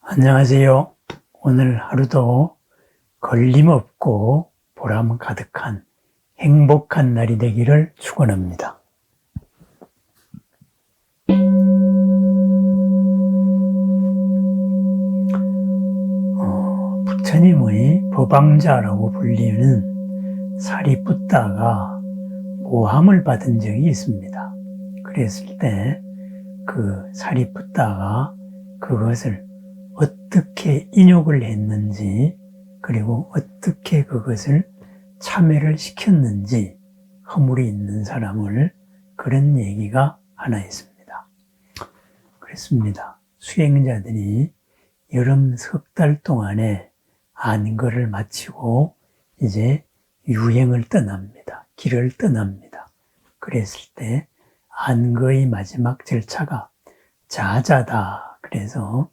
안녕하세요. 오늘 하루도 걸림없고 보람 가득한 행복한 날이 되기를 축원합니다. 부처님의 법왕자라고 불리는 사리푸tta가 모함을 받은 적이 있습니다. 그랬을 때 그 사리푸tta가 그것을 어떻게 인욕을 했는지, 그리고 어떻게 그것을 참회를 시켰는지 허물이 있는 사람을, 그런 얘기가 하나 있습니다. 그렇습니다. 수행자들이 여름 석 달 동안에 안거를 마치고 이제 유행을 떠납니다. 길을 떠납니다. 그랬을 때 안거의 마지막 절차가 자자다. 그래서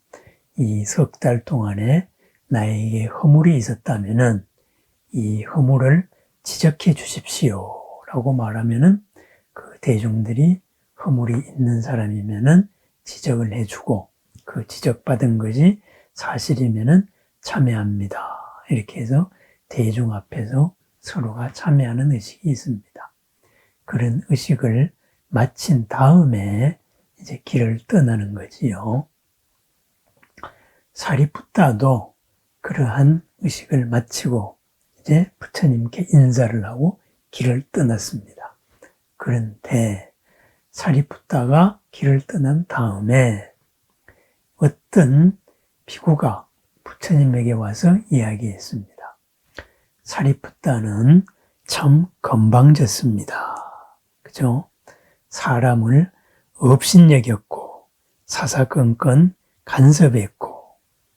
이 석 달 동안에 나에게 허물이 있었다면은 이 허물을 지적해 주십시오 라고 말하면은 그 대중들이 허물이 있는 사람이면은 지적을 해주고, 그 지적받은 것이 사실이면은 참회합니다. 이렇게 해서 대중 앞에서 서로가 참회하는 의식이 있습니다. 그런 의식을 마친 다음에 이제 길을 떠나는 거지요. 사리푸tta도 그러한 의식을 마치고 이제 부처님께 인사를 하고 길을 떠났습니다. 그런데 사리푸tta가 길을 떠난 다음에 어떤 비구가 부처님에게 와서 이야기했습니다. 사리푸tta는 참 건방졌습니다. 그죠? 사람을 업신여겼고 사사건건 간섭했고,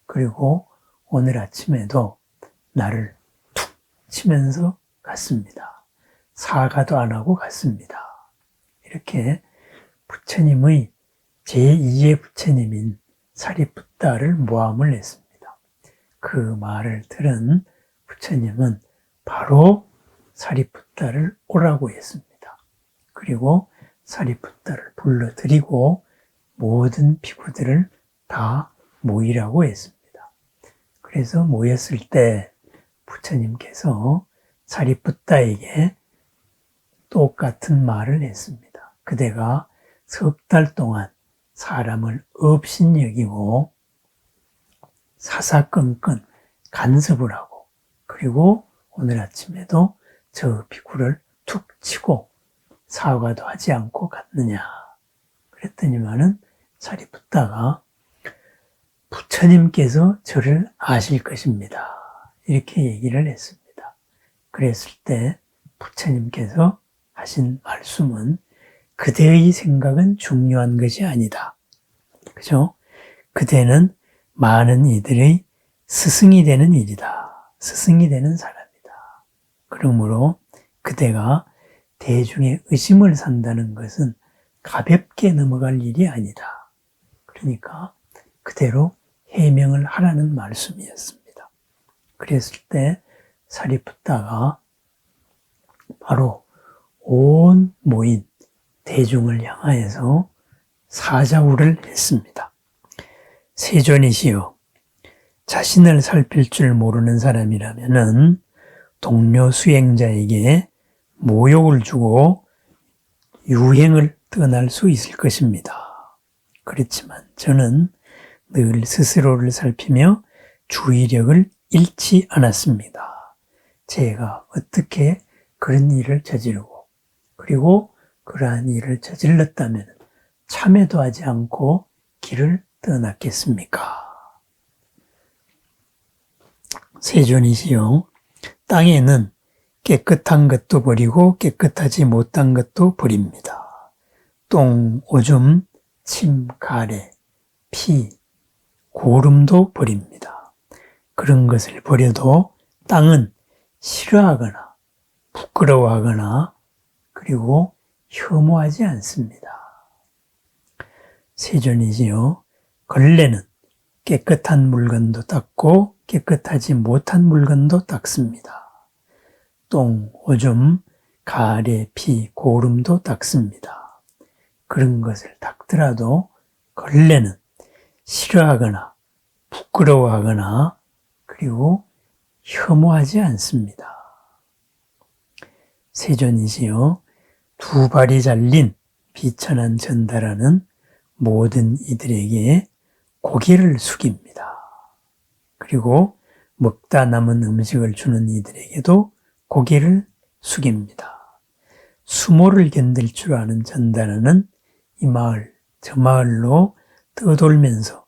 그리고 오늘 아침에도 나를 툭 치면서 갔습니다. 사과도 안 하고 갔습니다. 이렇게 부처님의 제2의 부처님인 사리푸tta를 모함을 했습니다. 그 말을 들은 부처님은 바로 사리푸tta를 오라고 했습니다. 그리고 사리푸tta를 불러들이고 모든 비구들을 다 모이라고 했습니다. 그래서 모였을 때 부처님께서 사리푸tta에게 똑같은 말을 했습니다. 그대가 석 달 동안 사람을 업신여기고 사사건건 간섭을 하고, 그리고 오늘 아침에도 저 비구를 툭 치고 사과도 하지 않고 갔느냐. 그랬더니만은 사리푸tta가 부처님께서 저를 아실 것입니다. 이렇게 얘기를 했습니다. 그랬을 때 부처님께서 하신 말씀은 그대의 생각은 중요한 것이 아니다. 그죠? 그대는 많은 이들의 스승이 되는 일이다. 스승이 되는 사람이다. 그러므로 그대가 대중의 의심을 산다는 것은 가볍게 넘어갈 일이 아니다. 그러니까 그대로 해명을 하라는 말씀이었습니다. 그랬을 때 사리푸tta가 바로 온 모인 대중을 향하여서 사자우를 했습니다. 세존이시여, 자신을 살필 줄 모르는 사람이라면은 동료 수행자에게 모욕을 주고 유행을 떠날 수 있을 것입니다. 그렇지만 저는 늘 스스로를 살피며 주의력을 잃지 않았습니다. 제가 어떻게 그런 일을 저지르고, 그리고 그러한 일을 저질렀다면 참회도 하지 않고 길을 떠났겠습니까? 세존이시여, 땅에는 깨끗한 것도 버리고 깨끗하지 못한 것도 버립니다. 똥, 오줌, 침, 가래, 피, 고름도 버립니다. 그런 것을 버려도 땅은 싫어하거나 부끄러워하거나 그리고 혐오하지 않습니다. 세존이지요, 걸레는 깨끗한 물건도 닦고 깨끗하지 못한 물건도 닦습니다. 똥, 오줌, 가래, 피, 고름도 닦습니다. 그런 것을 닦더라도 걸레는 싫어하거나 부끄러워하거나 그리고 혐오하지 않습니다. 세존이시여 두 발이 잘린 비천한 전달하는 모든 이들에게 고개를 숙입니다. 그리고 먹다 남은 음식을 주는 이들에게도 고개를 숙입니다. 수모를 견딜 줄 아는 전달하는 이 마을, 저 마을로 떠돌면서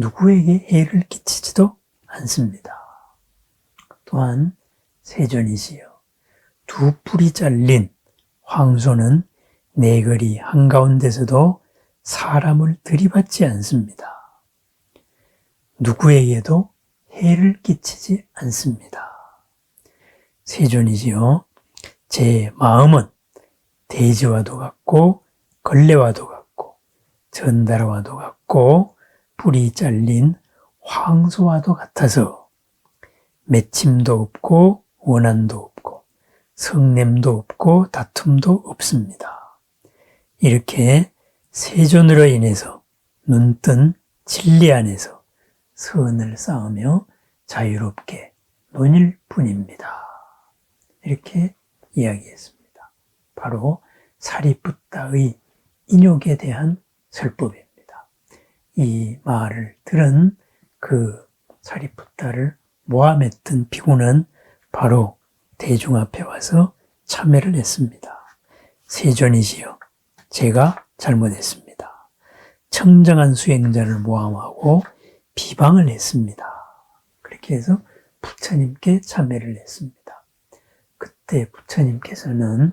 누구에게 해를 끼치지도 않습니다. 또한 세존이시여 두 뿔이 잘린 황소는 네거리 한가운데서도 사람을 들이받지 않습니다. 누구에게도 해를 끼치지 않습니다. 세존이시여 제 마음은 돼지와도 같고 걸레와도 같고 전달와도 같고 뿔이 잘린 황소와도 같아서 맺힘도 없고 원한도 없고 성냄도 없고 다툼도 없습니다. 이렇게 세존으로 인해서 눈뜬 진리 안에서 선을 쌓으며 자유롭게 논일 뿐입니다. 이렇게 이야기했습니다. 바로 사리푸tta의 인욕에 대한 설법입니다. 이 말을 들은 그 사리푸tta를 모함했던 비구는 바로 대중 앞에 와서 참회를 했습니다. 세존이시여 제가 잘못했습니다. 청정한 수행자를 모함하고 비방을 했습니다. 그렇게 해서 부처님께 참회를 했습니다. 그때 부처님께서는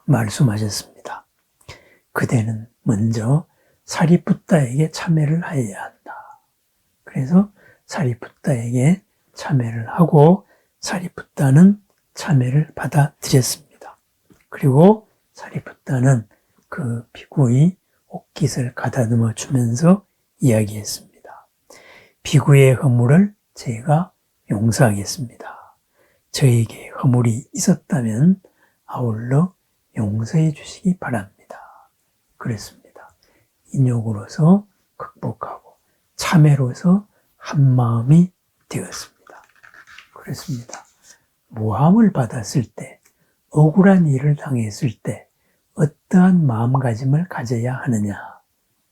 말씀하셨습니다. 그대는 먼저 사리푸tta에게 참회를 해야 한다. 그래서 사리푸tta에게 참회를 하고 사리푸tta는 참회를 받아들였습니다. 그리고 사리푸tta는 그 비구의 옷깃을 가다듬어 주면서 이야기했습니다. 비구의 허물을 제가 용서하겠습니다. 저에게 허물이 있었다면 아울러 용서해 주시기 바랍니다. 그랬습니다. 인욕으로서 극복하고 참회로서 한마음이 되었습니다. 그렇습니다. 모함을 받았을 때, 억울한 일을 당했을 때 어떠한 마음가짐을 가져야 하느냐?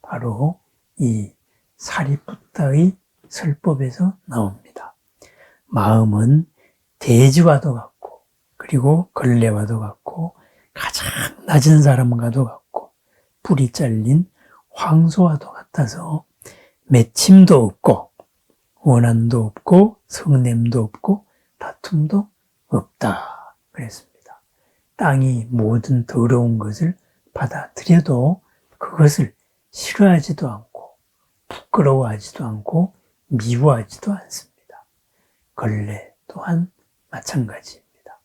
바로 이 사리푸tta의 설법에서 나옵니다. 마음은 돼지와도 같고 그리고 걸레와도 같고 가장 낮은 사람과도 같고 뿔이 잘린 황소와도 같아서 맺힘도 없고 원한도 없고 성냄도 없고 다툼도 없다 그랬습니다. 땅이 모든 더러운 것을 받아들여도 그것을 싫어하지도 않고 부끄러워하지도 않고 미워하지도 않습니다. 걸레 또한 마찬가지입니다.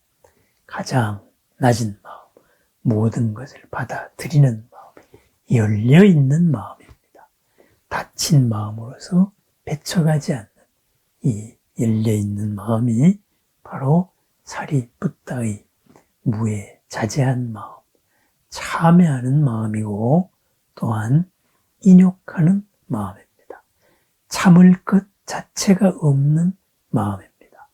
가장 낮은 마음, 모든 것을 받아들이는 마음, 열려있는 마음입니다. 닫힌 마음으로서 배쳐가지 않는 이 열려있는 마음이 바로 사리푸tta의 무에 자제한 마음, 참회하는 마음이고 또한 인욕하는 마음입니다. 참을 것 자체가 없는 마음입니다.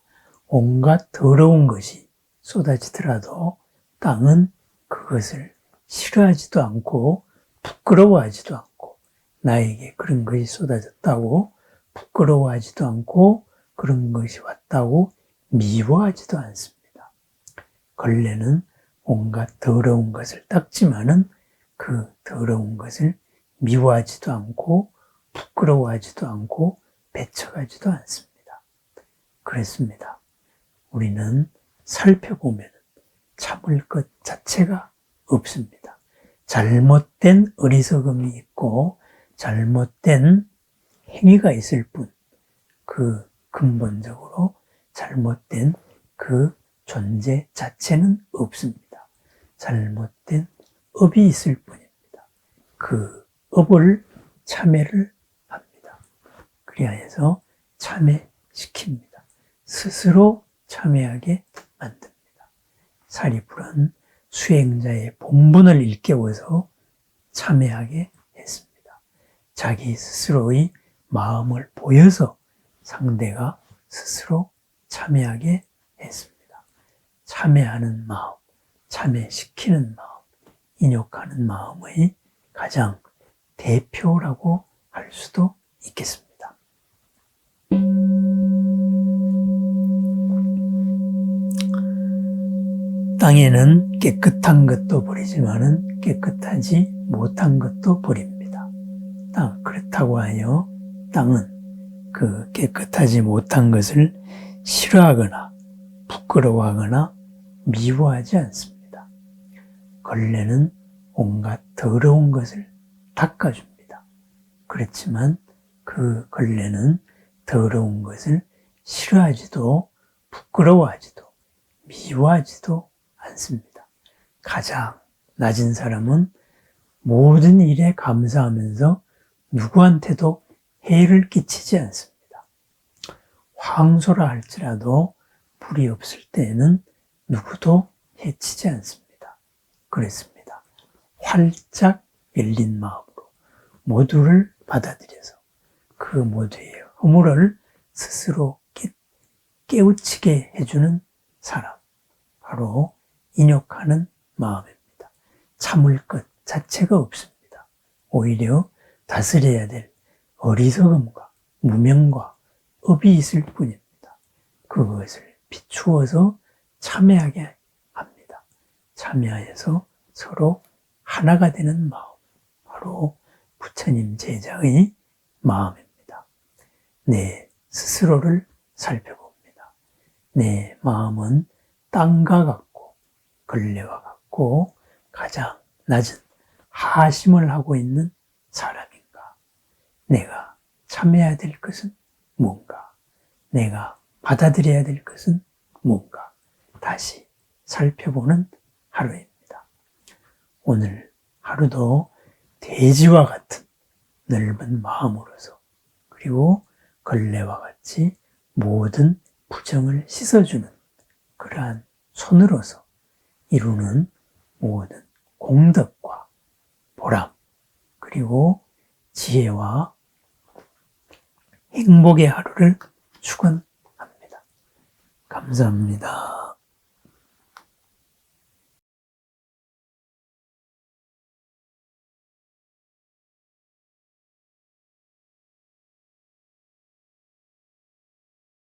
온갖 더러운 것이 쏟아지더라도 땅은 그것을 싫어하지도 않고 부끄러워하지도 않고 나에게 그런 것이 쏟아졌다고 부끄러워하지도 않고 그런 것이 왔다고 미워하지도 않습니다. 걸레는 온갖 더러운 것을 닦지만은 그 더러운 것을 미워하지도 않고 부끄러워하지도 않고 배척하지도 않습니다. 그렇습니다. 우리는 살펴보면 참을 것 자체가 없습니다. 잘못된 어리석음이 있고 잘못된 행위가 있을 뿐 그 근본적으로 잘못된 그 존재 자체는 없습니다. 잘못된 업이 있을 뿐입니다. 그 업을 참회를 합니다. 그리하여서 참회시킵니다. 스스로 참회하게 만듭니다. 사리불은 수행자의 본분을 일깨워서 참회하게 했습니다. 자기 스스로의 마음을 보여서 상대가 스스로 참여하게 했습니다. 참여하는 마음, 참여시키는 마음, 인욕하는 마음의 가장 대표라고 할 수도 있겠습니다. 땅에는 깨끗한 것도 버리지만은 깨끗하지 못한 것도 버립니다. 그렇다고 하여 땅은 그 깨끗하지 못한 것을 싫어하거나 부끄러워하거나 미워하지 않습니다. 걸레는 온갖 더러운 것을 닦아줍니다. 그렇지만 그 걸레는 더러운 것을 싫어하지도 부끄러워하지도 미워하지도 않습니다. 가장 낮은 사람은 모든 일에 감사하면서 누구한테도 해를 끼치지 않습니다. 황소라 할지라도 불이 없을 때에는 누구도 해치지 않습니다. 그랬습니다. 활짝 열린 마음으로 모두를 받아들여서 그 모두의 허물을 스스로 깨우치게 해주는 사람, 바로 인욕하는 마음입니다. 참을 것 자체가 없습니다. 오히려 다스려야 될 어리석음과 무명과 업이 있을 뿐입니다. 그것을 비추어서 참여하게 합니다. 참여해서 서로 하나가 되는 마음, 바로 부처님 제자의 마음입니다. 내 스스로를 살펴봅니다. 내 마음은 땅과 같고 걸레와 같고 가장 낮은 하심을 하고 있는 사람인가? 내가 참여해야 될 것은 뭔가? 내가 받아들여야 될 것은 뭔가? 다시 살펴보는 하루입니다. 오늘 하루도 돼지와 같은 넓은 마음으로서, 그리고 걸레와 같이 모든 부정을 씻어주는 그러한 손으로서 이루는 모든 공덕과 보람, 그리고 지혜와 행복의 하루를 축원합니다. 감사합니다.